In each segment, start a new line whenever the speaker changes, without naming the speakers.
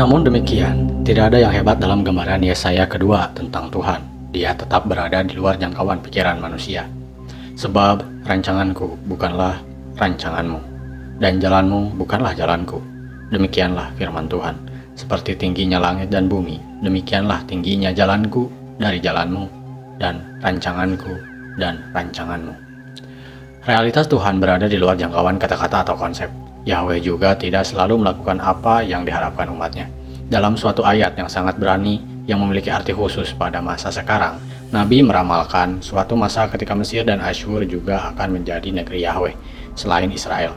Namun demikian, tidak ada yang hebat dalam gambaran Yesaya kedua tentang Tuhan. Dia tetap berada di luar jangkauan pikiran manusia. Sebab rancanganku bukanlah rancanganmu, dan jalanmu bukanlah jalanku. Demikianlah firman Tuhan. Seperti tingginya langit dan bumi, demikianlah tingginya jalanku dari jalanmu, dan rancanganku dan rancanganmu. Realitas Tuhan berada di luar jangkauan kata-kata atau konsep. Yahweh juga tidak selalu melakukan apa yang diharapkan umatnya. Dalam suatu ayat yang sangat berani yang memiliki arti khusus pada masa sekarang, Nabi meramalkan suatu masa ketika Mesir dan Asyur juga akan menjadi negeri Yahweh selain Israel.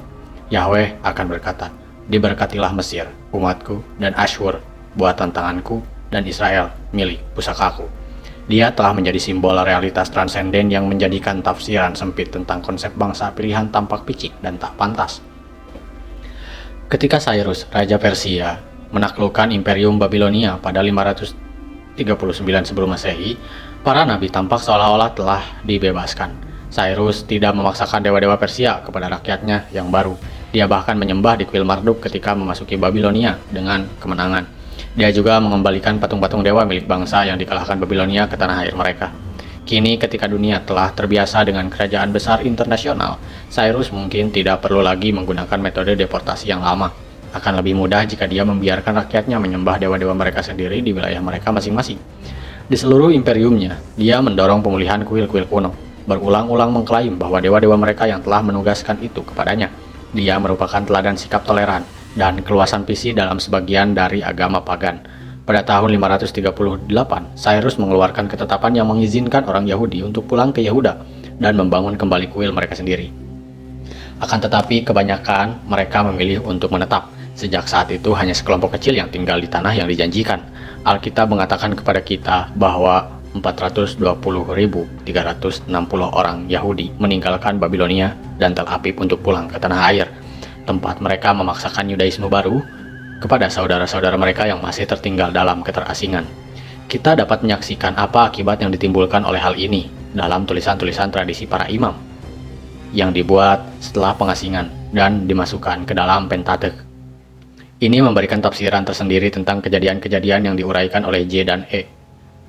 Yahweh akan berkata, "Diberkatilah Mesir, umatku, dan Asyur, buatan tanganku, dan Israel, milik pusakaku." Dia telah menjadi simbol realitas transenden yang menjadikan tafsiran sempit tentang konsep bangsa pilihan tampak picik dan tak pantas. Ketika Cyrus, Raja Persia, menaklukkan Imperium Babilonia pada 539 sebelum Masehi, para nabi tampak seolah-olah telah dibebaskan. Cyrus tidak memaksakan dewa-dewa Persia kepada rakyatnya yang baru. Dia bahkan menyembah di kuil Marduk ketika memasuki Babilonia dengan kemenangan. Dia juga mengembalikan patung-patung dewa milik bangsa yang dikalahkan Babilonia ke tanah air mereka. Kini ketika dunia telah terbiasa dengan kerajaan besar internasional, Cyrus mungkin tidak perlu lagi menggunakan metode deportasi yang lama. Akan lebih mudah jika dia membiarkan rakyatnya menyembah dewa-dewa mereka sendiri di wilayah mereka masing-masing. Di seluruh imperiumnya, dia mendorong pemulihan kuil-kuil kuno, berulang-ulang mengklaim bahwa dewa-dewa mereka yang telah menugaskan itu kepadanya. Dia merupakan teladan sikap toleran dan keluasan visi dalam sebagian dari agama pagan. Pada tahun 538, Cyrus mengeluarkan ketetapan yang mengizinkan orang Yahudi untuk pulang ke Yehuda dan membangun kembali kuil mereka sendiri. Akan tetapi kebanyakan mereka memilih untuk menetap. Sejak saat itu hanya sekelompok kecil yang tinggal di tanah yang dijanjikan. Alkitab mengatakan kepada kita bahwa 420.360 orang Yahudi meninggalkan Babilonia dan Tel Aviv untuk pulang ke tanah air, tempat mereka memaksakan Yudaisme baru kepada saudara-saudara mereka yang masih tertinggal dalam keterasingan. Kita dapat menyaksikan apa akibat yang ditimbulkan oleh hal ini dalam tulisan-tulisan tradisi para imam yang dibuat setelah pengasingan dan dimasukkan ke dalam Pentateuch. Ini memberikan tafsiran tersendiri tentang kejadian-kejadian yang diuraikan oleh J dan E,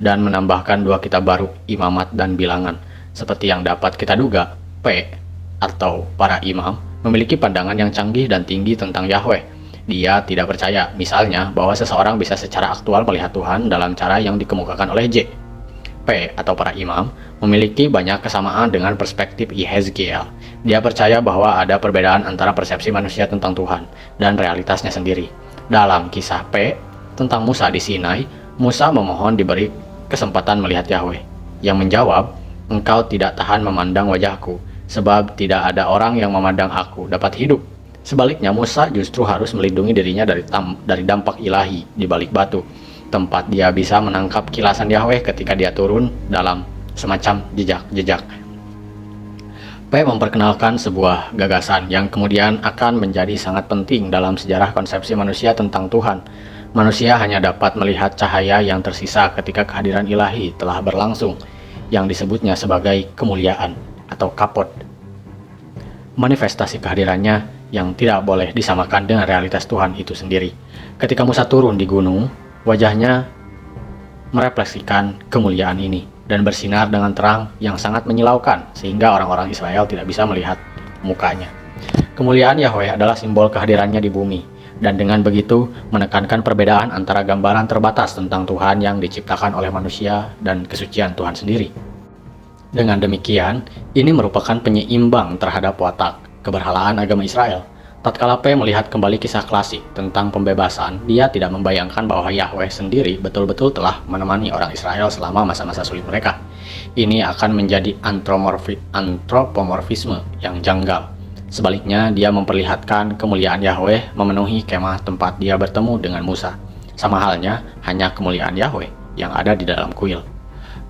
dan menambahkan dua kitab baru, Imamat dan Bilangan. Seperti yang dapat kita duga, P atau para imam memiliki pandangan yang canggih dan tinggi tentang Yahweh. Dia tidak percaya, misalnya, bahwa seseorang bisa secara aktual melihat Tuhan dalam cara yang dikemukakan oleh J. P atau para imam memiliki banyak kesamaan dengan perspektif Yehezkiel. Dia percaya bahwa ada perbedaan antara persepsi manusia tentang Tuhan dan realitasnya sendiri. Dalam kisah P tentang Musa di Sinai, Musa memohon diberi kesempatan melihat Yahweh, yang menjawab, "Engkau tidak tahan memandang wajahku, sebab tidak ada orang yang memandang aku dapat hidup." Sebaliknya, Musa justru harus melindungi dirinya dari dampak ilahi di balik batu, tempat dia bisa menangkap kilasan Yahweh ketika dia turun dalam semacam jejak-jejak. P memperkenalkan sebuah gagasan yang kemudian akan menjadi sangat penting dalam sejarah konsepsi manusia tentang Tuhan. Manusia hanya dapat melihat cahaya yang tersisa ketika kehadiran ilahi telah berlangsung, yang disebutnya sebagai kemuliaan atau kapod. Manifestasi kehadirannya yang tidak boleh disamakan dengan realitas Tuhan itu sendiri. Ketika Musa turun di gunung, wajahnya merefleksikan kemuliaan ini dan bersinar dengan terang yang sangat menyilaukan sehingga orang-orang Israel tidak bisa melihat mukanya. Kemuliaan Yahweh adalah simbol kehadirannya di bumi, dan dengan begitu menekankan perbedaan antara gambaran terbatas tentang Tuhan yang diciptakan oleh manusia dan kesucian Tuhan sendiri. Dengan demikian, ini merupakan penyeimbang terhadap watak keberhalaan agama Israel. Tatkala P melihat kembali kisah klasik tentang pembebasan, dia tidak membayangkan bahwa Yahweh sendiri betul-betul telah menemani orang Israel selama masa-masa sulit mereka. Ini akan menjadi antropomorfisme yang janggal. Sebaliknya, dia memperlihatkan kemuliaan Yahweh memenuhi kemah tempat dia bertemu dengan Musa. Sama halnya, hanya kemuliaan Yahweh yang ada di dalam kuil.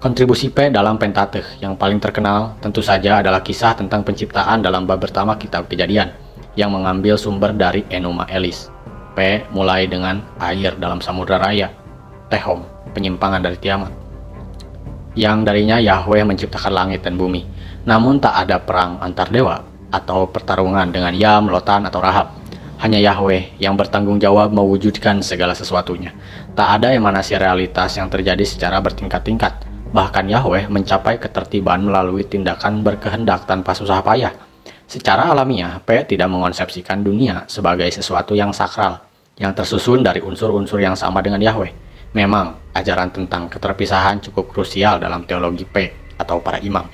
Kontribusi P dalam Pentateuch yang paling terkenal tentu saja adalah kisah tentang penciptaan dalam bab pertama kitab Kejadian, yang mengambil sumber dari Enuma Elis. P mulai dengan air dalam samudra raya, Tehom, penyimpangan dari Tiamat, yang darinya Yahweh menciptakan langit dan bumi. Namun tak ada perang antar dewa atau pertarungan dengan Yam, Lotan, atau Rahab. Hanya Yahweh yang bertanggung jawab mewujudkan segala sesuatunya. Tak ada emanasi realitas yang terjadi secara bertingkat-tingkat. Bahkan Yahweh mencapai ketertiban melalui tindakan berkehendak tanpa susah payah. Secara alamiah, P tidak mengonsepsikan dunia sebagai sesuatu yang sakral, yang tersusun dari unsur-unsur yang sama dengan Yahweh. Memang, ajaran tentang keterpisahan cukup krusial dalam teologi P atau para imam.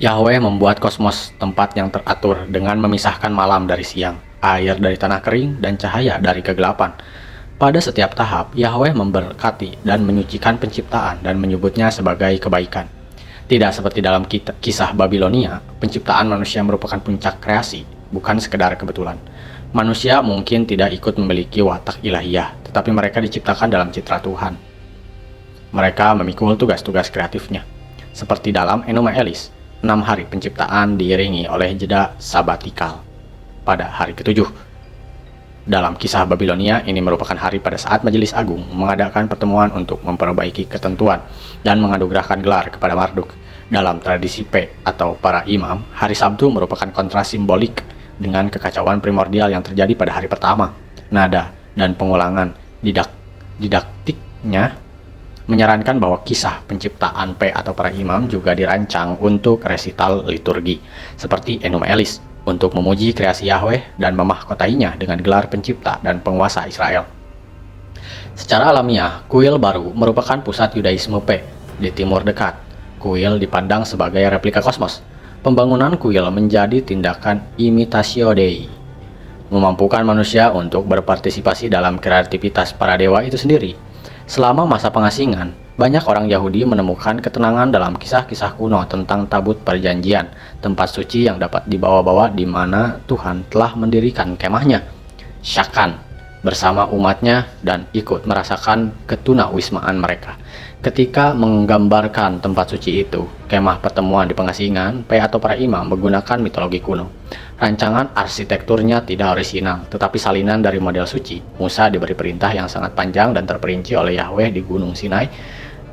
Yahweh membuat kosmos tempat yang teratur dengan memisahkan malam dari siang, air dari tanah kering, dan cahaya dari kegelapan. Pada setiap tahap, Yahweh memberkati dan menyucikan penciptaan dan menyebutnya sebagai kebaikan. Tidak seperti dalam kisah Babilonia, penciptaan manusia merupakan puncak kreasi, bukan sekedar kebetulan. Manusia mungkin tidak ikut memiliki watak ilahiyah, tetapi mereka diciptakan dalam citra Tuhan. Mereka memikul tugas-tugas kreatifnya. Seperti dalam Enuma Elis, 6 hari penciptaan diiringi oleh jeda sabatikal pada hari ke-7. Dalam kisah Babilonia, ini merupakan hari pada saat Majelis Agung mengadakan pertemuan untuk memperbaiki ketentuan dan menganugerahkan gelar kepada Marduk. Dalam tradisi P atau para imam, hari Sabtu merupakan kontras simbolik dengan kekacauan primordial yang terjadi pada hari pertama. Nada dan pengulangan didaktiknya menyarankan bahwa kisah penciptaan P atau para imam juga dirancang untuk resital liturgi, seperti Enuma Elis, untuk memuji kreasi Yahweh dan memahkotainya dengan gelar pencipta dan penguasa Israel. Secara alamiah, kuil baru merupakan pusat Yudaisme P di Timur Dekat. Kuil dipandang sebagai replika kosmos. Pembangunan kuil menjadi tindakan imitatio Dei, memampukan manusia untuk berpartisipasi dalam kreativitas para dewa itu sendiri. Selama masa pengasingan, banyak orang Yahudi menemukan ketenangan dalam kisah-kisah kuno tentang tabut perjanjian, tempat suci yang dapat dibawa-bawa di mana Tuhan telah mendirikan kemahnya, Syakan, bersama umatnya dan ikut merasakan ketunawismaan mereka. Ketika menggambarkan tempat suci itu, kemah pertemuan di pengasingan, P atau para imam menggunakan mitologi kuno. Rancangan arsitekturnya tidak orisinal, tetapi salinan dari model suci. Musa diberi perintah yang sangat panjang dan terperinci oleh Yahweh di Gunung Sinai,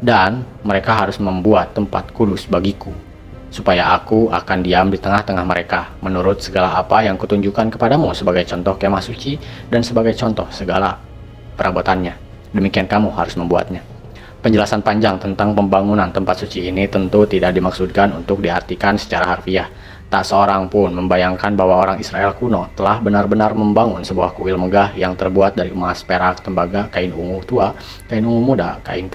dan mereka harus membuat tempat kudus bagiku, supaya aku akan diam di tengah-tengah mereka, menurut segala apa yang kutunjukkan kepadamu sebagai contoh kemah suci dan sebagai contoh segala perabotannya. Demikian kamu harus membuatnya. Penjelasan panjang tentang pembangunan tempat suci ini tentu tidak dimaksudkan untuk diartikan secara harfiah. Tak seorang pun membayangkan bahwa orang Israel kuno telah benar-benar membangun sebuah kuil megah yang terbuat dari emas, perak, tembaga, kain ungu tua, kain ungu muda, kain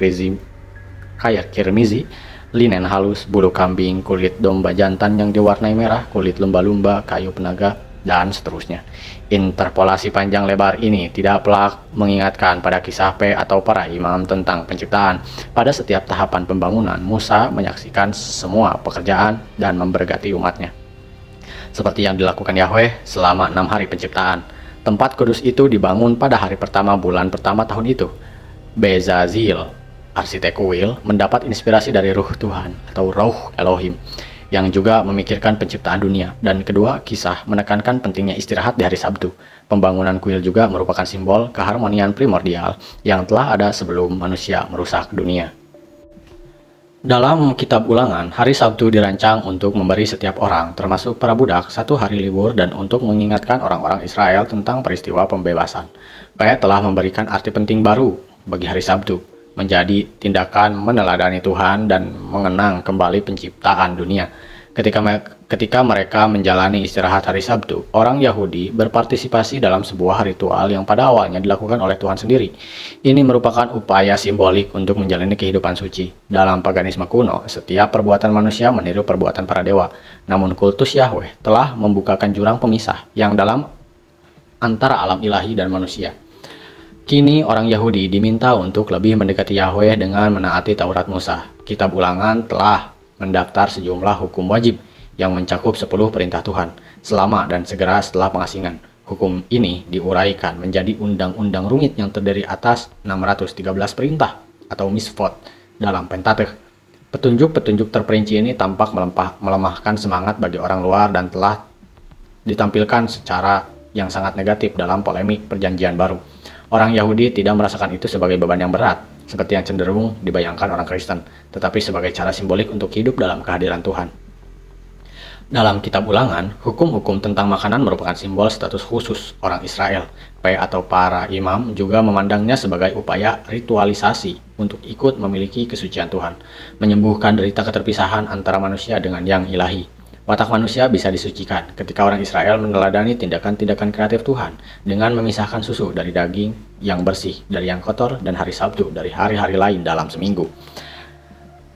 kirmizi, linen halus, bulu kambing, kulit domba jantan yang diwarnai merah, kulit lumba-lumba, kayu penaga, dan seterusnya. Interpolasi panjang lebar ini tidak pelak mengingatkan pada kisah P atau para imam tentang penciptaan. Pada setiap tahapan pembangunan, Musa menyaksikan semua pekerjaan dan memberkati umatnya, seperti yang dilakukan Yahweh selama 6 hari penciptaan. Tempat kudus itu dibangun pada hari pertama bulan pertama tahun itu. Bezalel, arsitek kuil, mendapat inspirasi dari Ruh Tuhan atau Ruh Elohim, yang juga memikirkan penciptaan dunia. Dan kedua, kisah menekankan pentingnya istirahat di hari Sabtu. Pembangunan kuil juga merupakan simbol keharmonian primordial yang telah ada sebelum manusia merusak dunia. Dalam kitab Ulangan, hari Sabtu dirancang untuk memberi setiap orang, termasuk para budak, 1 hari libur dan untuk mengingatkan orang-orang Israel tentang peristiwa pembebasan. P telah memberikan arti penting baru bagi hari Sabtu, menjadi tindakan meneladani Tuhan dan mengenang kembali penciptaan dunia. Ketika mereka menjalani istirahat hari Sabtu, orang Yahudi berpartisipasi dalam sebuah ritual yang pada awalnya dilakukan oleh Tuhan sendiri. Ini merupakan upaya simbolik untuk menjalani kehidupan suci. Dalam paganisme kuno, setiap perbuatan manusia meniru perbuatan para dewa. Namun kultus Yahweh telah membukakan jurang pemisah yang dalam antara alam ilahi dan manusia. Kini orang Yahudi diminta untuk lebih mendekati Yahweh dengan menaati Taurat Musa. Kitab Ulangan telah mendaftar sejumlah hukum wajib yang mencakup 10 perintah Tuhan selama dan segera setelah pengasingan. Hukum ini diuraikan menjadi undang-undang rumit yang terdiri atas 613 perintah atau misvot dalam Pentateuch. Petunjuk-petunjuk terperinci ini tampak melemahkan semangat bagi orang luar dan telah ditampilkan secara yang sangat negatif dalam polemik Perjanjian Baru. Orang Yahudi tidak merasakan itu sebagai beban yang berat, seperti yang cenderung dibayangkan orang Kristen, tetapi sebagai cara simbolik untuk hidup dalam kehadiran Tuhan. Dalam kitab Ulangan, hukum-hukum tentang makanan merupakan simbol status khusus orang Israel. Atau para imam juga memandangnya sebagai upaya ritualisasi untuk ikut memiliki kesucian Tuhan, menyembuhkan derita keterpisahan antara manusia dengan yang ilahi. Watak manusia bisa disucikan ketika orang Israel meneladani tindakan-tindakan kreatif Tuhan dengan memisahkan susu dari daging yang bersih dari yang kotor dan hari Sabtu dari hari-hari lain dalam seminggu.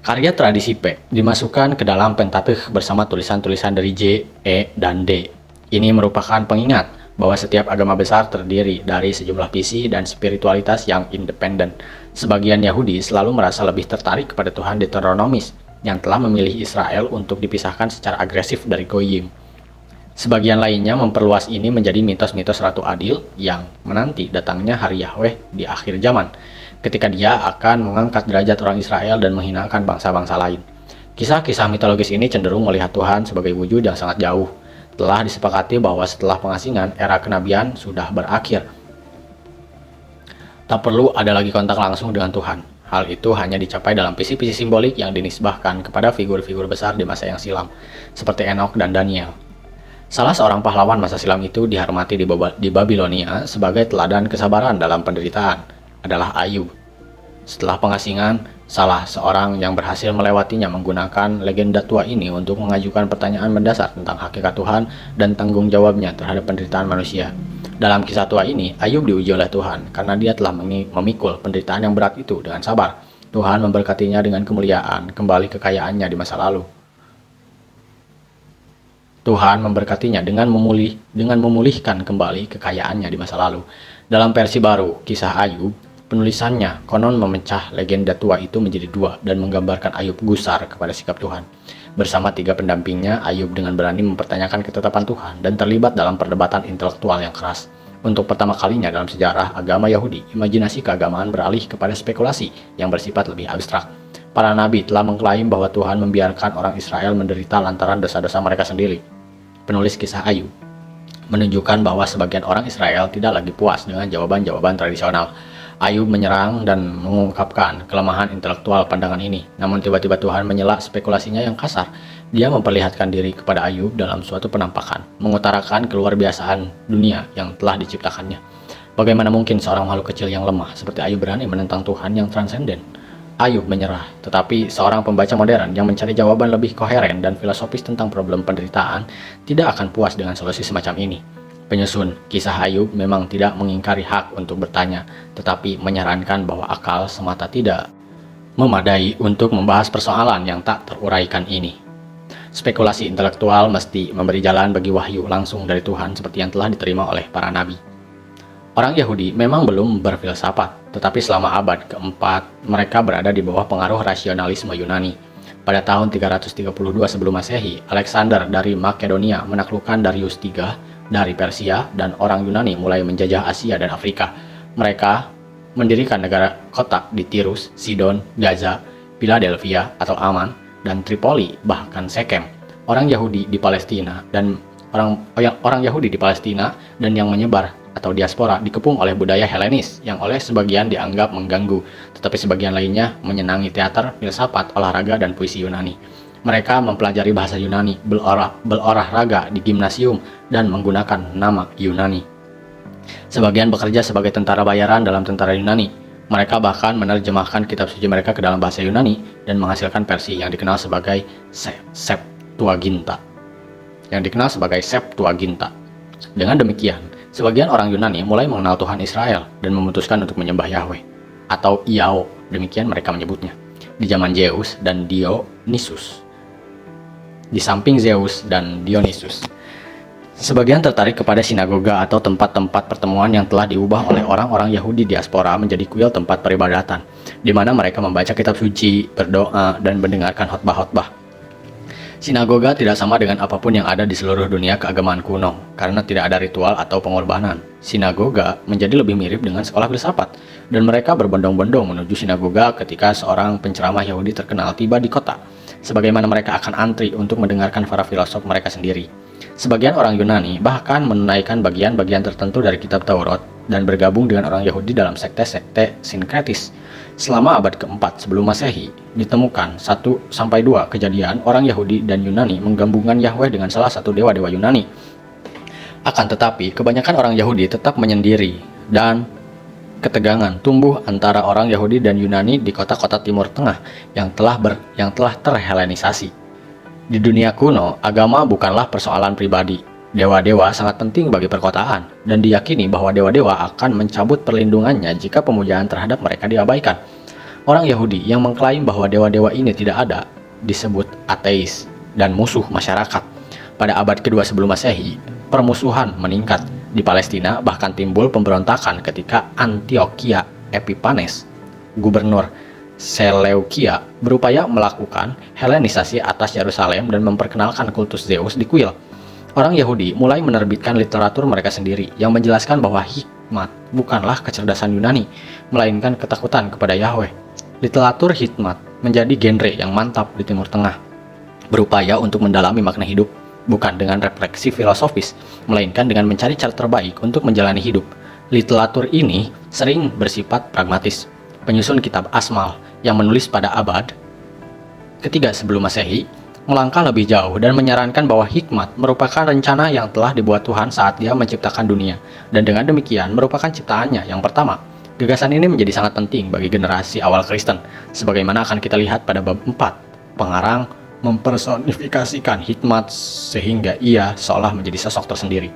Karya tradisi P dimasukkan ke dalam Pentateuch bersama tulisan-tulisan dari J, E, dan D. Ini merupakan pengingat bahwa setiap agama besar terdiri dari sejumlah visi dan spiritualitas yang independen. Sebagian Yahudi selalu merasa lebih tertarik kepada Tuhan Deuteronomis yang telah memilih Israel untuk dipisahkan secara agresif dari Goyim. Sebagian lainnya memperluas ini menjadi mitos-mitos Ratu Adil yang menanti datangnya hari Yahweh di akhir zaman, ketika dia akan mengangkat derajat orang Israel dan menghinakan bangsa-bangsa lain. Kisah-kisah mitologis ini cenderung melihat Tuhan sebagai wujud yang sangat jauh. Telah disepakati bahwa setelah pengasingan, era kenabian sudah berakhir. Tak perlu ada lagi kontak langsung dengan Tuhan. Hal itu hanya dicapai dalam visi-visi simbolik yang dinisbahkan kepada figur-figur besar di masa yang silam, seperti Enoch dan Daniel. Salah seorang pahlawan masa silam itu dihormati di Babilonia sebagai teladan kesabaran dalam penderitaan adalah Ayub. Setelah pengasingan, salah seorang yang berhasil melewatinya menggunakan legenda tua ini untuk mengajukan pertanyaan mendasar tentang hakikat Tuhan dan tanggung jawabnya terhadap penderitaan manusia. Dalam kisah tua ini, Ayub diuji oleh Tuhan karena dia telah memikul penderitaan yang berat itu dengan sabar. Tuhan memberkatinya dengan kemuliaan, kembali kekayaannya di masa lalu. Tuhan memberkatinya dengan memulihkan kembali kekayaannya di masa lalu. Dalam versi baru, kisah Ayub, penulisannya konon memecah legenda tua itu menjadi dua dan menggambarkan Ayub gusar kepada sikap Tuhan. Bersama 3 pendampingnya, Ayub dengan berani mempertanyakan ketetapan Tuhan dan terlibat dalam perdebatan intelektual yang keras. Untuk pertama kalinya dalam sejarah agama Yahudi, imajinasi keagamaan beralih kepada spekulasi yang bersifat lebih abstrak. Para nabi telah mengklaim bahwa Tuhan membiarkan orang Israel menderita lantaran dosa-dosa mereka sendiri. Penulis kisah Ayub menunjukkan bahwa sebagian orang Israel tidak lagi puas dengan jawaban-jawaban tradisional. Ayub menyerang dan mengungkapkan kelemahan intelektual pandangan ini. Namun tiba-tiba Tuhan menyela spekulasinya yang kasar. Dia memperlihatkan diri kepada Ayub dalam suatu penampakan, mengutarakan keluarbiasaan dunia yang telah diciptakannya. Bagaimana mungkin seorang makhluk kecil yang lemah seperti Ayub berani menentang Tuhan yang transenden? Ayub menyerah, tetapi seorang pembaca modern yang mencari jawaban lebih koheren dan filosofis tentang problem penderitaan tidak akan puas dengan solusi semacam ini. Penyusun kisah Ayub memang tidak mengingkari hak untuk bertanya, tetapi menyarankan bahwa akal semata tidak memadai untuk membahas persoalan yang tak teruraikan ini. Spekulasi intelektual mesti memberi jalan bagi wahyu langsung dari Tuhan seperti yang telah diterima oleh para nabi. Orang Yahudi memang belum berfilsafat, tetapi selama abad keempat mereka berada di bawah pengaruh rasionalisme Yunani. Pada tahun 332 sebelum Masehi, Alexander dari Makedonia menaklukkan Darius III dari Persia, dan orang Yunani mulai menjajah Asia dan Afrika. Mereka mendirikan negara kota di Tirus, Sidon, Gaza, Philadelphia atau Aman, dan Tripoli, bahkan Sekem. Orang Yahudi di Palestina dan yang menyebar atau diaspora dikepung oleh budaya Helenis yang oleh sebagian dianggap mengganggu, tetapi sebagian lainnya menyenangi teater, filsafat, olahraga, dan puisi Yunani. Mereka mempelajari bahasa Yunani, berolahraga di gimnasium, dan menggunakan nama Yunani. Sebagian bekerja sebagai tentara bayaran dalam tentara Yunani. Mereka bahkan menerjemahkan kitab suci mereka ke dalam bahasa Yunani dan menghasilkan versi yang dikenal sebagai Septuaginta. Dengan demikian, sebagian orang Yunani mulai mengenal Tuhan Israel dan memutuskan untuk menyembah Yahweh, atau Iao, demikian mereka menyebutnya, di zaman Zeus dan Dionysus. Di samping Zeus dan Dionysus, sebagian tertarik kepada sinagoga atau tempat-tempat pertemuan yang telah diubah oleh orang-orang Yahudi diaspora menjadi kuil tempat peribadatan, di mana mereka membaca kitab suci, berdoa, dan mendengarkan khotbah-khotbah. Sinagoga tidak sama dengan apapun yang ada di seluruh dunia keagamaan kuno, karena tidak ada ritual atau pengorbanan. Sinagoga menjadi lebih mirip dengan sekolah filsafat, dan mereka berbondong-bondong menuju sinagoga ketika seorang penceramah Yahudi terkenal tiba di kota. Sebagaimana mereka akan antri untuk mendengarkan para filosof mereka sendiri. Sebagian orang Yunani bahkan menunaikan bagian-bagian tertentu dari kitab Taurat dan bergabung dengan orang Yahudi dalam sekte-sekte sinkretis. Selama abad keempat sebelum Masehi, ditemukan 1-2 kejadian orang Yahudi dan Yunani menggabungkan Yahweh dengan salah satu dewa-dewa Yunani. Akan tetapi, kebanyakan orang Yahudi tetap menyendiri dan ketegangan tumbuh antara orang Yahudi dan Yunani di kota-kota Timur Tengah yang telah terhelenisasi. Di dunia kuno, agama bukanlah persoalan pribadi. Dewa-dewa sangat penting bagi perkotaan, dan diyakini bahwa dewa-dewa akan mencabut perlindungannya jika pemujaan terhadap mereka diabaikan. Orang Yahudi yang mengklaim bahwa dewa-dewa ini tidak ada disebut ateis dan musuh masyarakat. Pada abad kedua sebelum Masehi, permusuhan meningkat. Di Palestina bahkan timbul pemberontakan ketika Antiochia Epiphanes, gubernur Seleukia, berupaya melakukan Helenisasi atas Yerusalem dan memperkenalkan kultus Zeus di kuil. Orang Yahudi mulai menerbitkan literatur mereka sendiri yang menjelaskan bahwa hikmat bukanlah kecerdasan Yunani, melainkan ketakutan kepada Yahweh. Literatur hikmat menjadi genre yang mantap di Timur Tengah, berupaya untuk mendalami makna hidup, bukan dengan refleksi filosofis, melainkan dengan mencari cara terbaik untuk menjalani hidup. Literatur ini sering bersifat pragmatis. Penyusun kitab Asmal yang menulis pada abad ketiga sebelum Masehi melangkah lebih jauh dan menyarankan bahwa hikmat merupakan rencana yang telah dibuat Tuhan saat Dia menciptakan dunia, dan dengan demikian merupakan ciptaannya yang pertama. Gagasan ini menjadi sangat penting bagi generasi awal Kristen, sebagaimana akan kita lihat pada bab 4. Pengarang mempersonifikasikan hikmat sehingga ia seolah menjadi sosok tersendiri.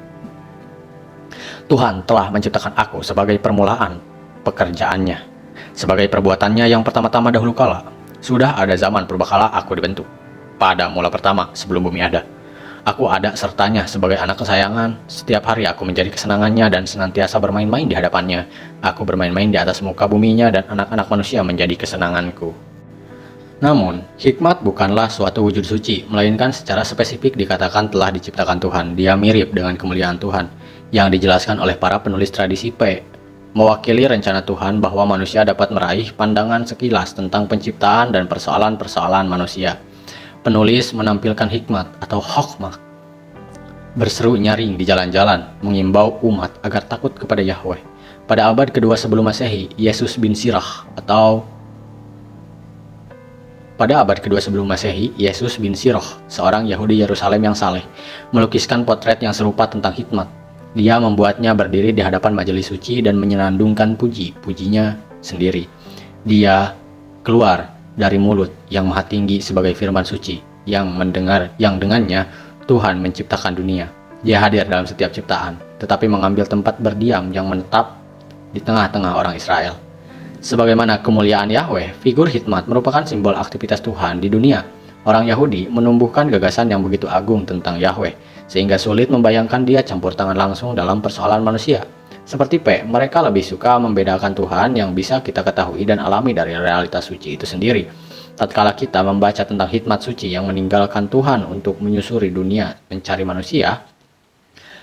Tuhan telah menciptakan aku sebagai permulaan pekerjaannya. Sebagai perbuatannya yang pertama-tama dahulu kala, sudah ada zaman purbakala aku dibentuk. Pada mula pertama sebelum bumi ada, aku ada sertanya sebagai anak kesayangan. Setiap hari aku menjadi kesenangannya dan senantiasa bermain-main di hadapannya. Aku bermain-main di atas muka buminya dan anak-anak manusia menjadi kesenanganku. Namun, hikmat bukanlah suatu wujud suci, melainkan secara spesifik dikatakan telah diciptakan Tuhan. Dia mirip dengan kemuliaan Tuhan, yang dijelaskan oleh para penulis tradisi P, mewakili rencana Tuhan bahwa manusia dapat meraih pandangan sekilas tentang penciptaan dan persoalan-persoalan manusia. Penulis menampilkan hikmat atau hokmah, berseru nyaring di jalan-jalan, mengimbau umat agar takut kepada Yahweh. Pada abad kedua sebelum Masehi, Yesus bin Sirach, seorang Yahudi Yerusalem yang saleh, melukiskan potret yang serupa tentang hikmat. Dia membuatnya berdiri di hadapan majelis suci dan menyenandungkan pujinya sendiri. Dia keluar dari mulut yang maha tinggi sebagai firman suci yang dengannya Tuhan menciptakan dunia. Dia hadir dalam setiap ciptaan, tetapi mengambil tempat berdiam yang menetap di tengah-tengah orang Israel. Sebagaimana kemuliaan Yahweh, figur hikmat merupakan simbol aktivitas Tuhan di dunia. Orang Yahudi menumbuhkan gagasan yang begitu agung tentang Yahweh, sehingga sulit membayangkan Dia campur tangan langsung dalam persoalan manusia. Seperti P, mereka lebih suka membedakan Tuhan yang bisa kita ketahui dan alami dari realitas suci itu sendiri. Tatkala kita membaca tentang hikmat suci yang meninggalkan Tuhan untuk menyusuri dunia mencari manusia,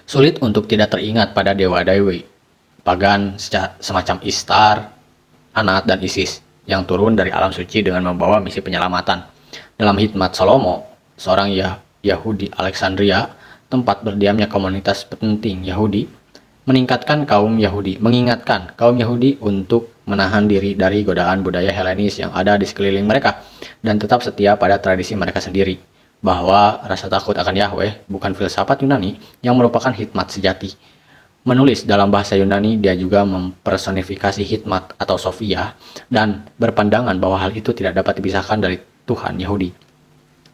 sulit untuk tidak teringat pada dewa-dewi pagan semacam Ishtar, Anat, dan Isis yang turun dari alam suci dengan membawa misi penyelamatan. Dalam hikmat Salomo, seorang Yahudi Alexandria, tempat berdiamnya komunitas penting Yahudi, mengingatkan kaum Yahudi untuk menahan diri dari godaan budaya Helenis yang ada di sekeliling mereka dan tetap setia pada tradisi mereka sendiri, bahwa rasa takut akan Yahweh bukan filsafat Yunani yang merupakan hikmat sejati. Menulis dalam bahasa Yunani, dia juga mempersonifikasi hikmat atau Sophia dan berpandangan bahwa hal itu tidak dapat dipisahkan dari Tuhan Yahudi.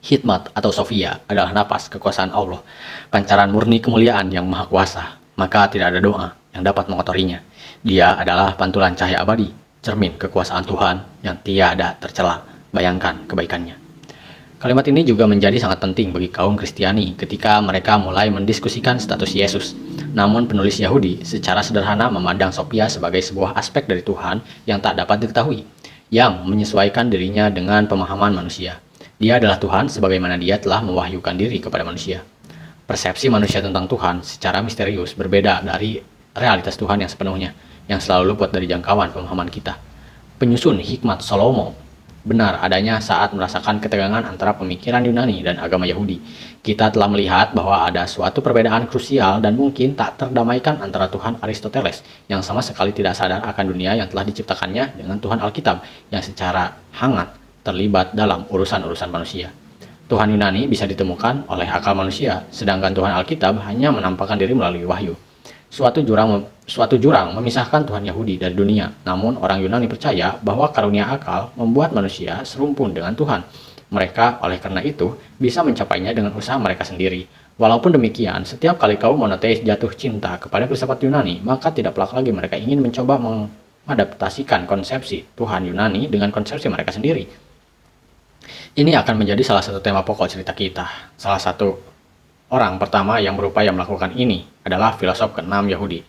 Hikmat atau Sophia adalah napas kekuasaan Allah, pancaran murni kemuliaan yang maha kuasa, maka tidak ada doa yang dapat mengotorinya. Dia adalah pantulan cahaya abadi, cermin kekuasaan Tuhan yang tiada tercela. Bayangkan kebaikannya. Kalimat ini juga menjadi sangat penting bagi kaum Kristiani ketika mereka mulai mendiskusikan status Yesus. Namun penulis Yahudi secara sederhana memandang Sophia sebagai sebuah aspek dari Tuhan yang tak dapat diketahui, yang menyesuaikan dirinya dengan pemahaman manusia. Dia adalah Tuhan sebagaimana Dia telah mewahyukan diri kepada manusia. Persepsi manusia tentang Tuhan secara misterius berbeda dari realitas Tuhan yang sepenuhnya, yang selalu luput dari jangkauan pemahaman kita. Penyusun hikmat Salomo benar adanya saat merasakan ketegangan antara pemikiran Yunani dan agama Yahudi. Kita telah melihat bahwa ada suatu perbedaan krusial dan mungkin tak terdamaikan antara Tuhan Aristoteles yang sama sekali tidak sadar akan dunia yang telah diciptakannya dengan Tuhan Alkitab yang secara hangat terlibat dalam urusan-urusan manusia. Tuhan Yunani bisa ditemukan oleh akal manusia, sedangkan Tuhan Alkitab hanya menampakkan diri melalui wahyu. Suatu jurang memisahkan Tuhan Yahudi dari dunia, namun orang Yunani percaya bahwa karunia akal membuat manusia serumpun dengan Tuhan. Mereka oleh karena itu bisa mencapainya dengan usaha mereka sendiri. Walaupun demikian, setiap kali kaum monoteis jatuh cinta kepada filsafat Yunani, maka tidak pelak lagi mereka ingin mencoba mengadaptasikan konsepsi Tuhan Yunani dengan konsepsi mereka sendiri. Ini akan menjadi salah satu tema pokok cerita kita. Salah satu orang pertama yang berupaya melakukan ini adalah filosof ke-6 Yahudi,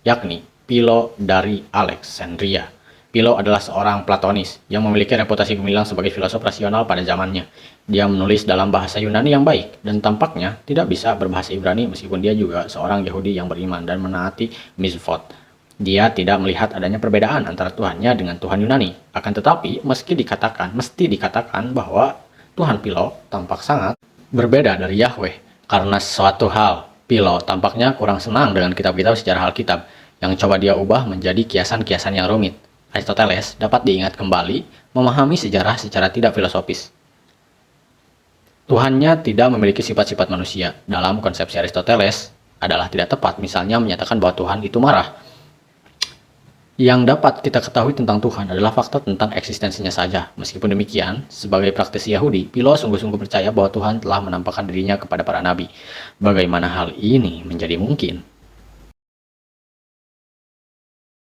yakni Philo dari Alexandria. Philo adalah seorang Platonis yang memiliki reputasi gemilang sebagai filosof rasional pada zamannya. Dia menulis dalam bahasa Yunani yang baik dan tampaknya tidak bisa berbahasa Ibrani meskipun dia juga seorang Yahudi yang beriman dan menaati mitzvot. Dia tidak melihat adanya perbedaan antara Tuhannya dengan Tuhan Yunani. Akan tetapi, mesti dikatakan bahwa Tuhan Philo tampak sangat berbeda dari Yahweh. Karena suatu hal, Philo tampaknya kurang senang dengan kitab-kitab sejarah Alkitab yang coba dia ubah menjadi kiasan-kiasan yang rumit. Aristoteles dapat diingat kembali memahami sejarah secara tidak filosofis. Tuhannya tidak memiliki sifat-sifat manusia. Dalam konsepsi Aristoteles adalah tidak tepat, misalnya menyatakan bahwa Tuhan itu marah. Yang dapat kita ketahui tentang Tuhan adalah fakta tentang eksistensinya saja. Meskipun demikian, sebagai praktisi Yahudi, Philo sungguh-sungguh percaya bahwa Tuhan telah menampakkan dirinya kepada para nabi. Bagaimana hal ini menjadi mungkin?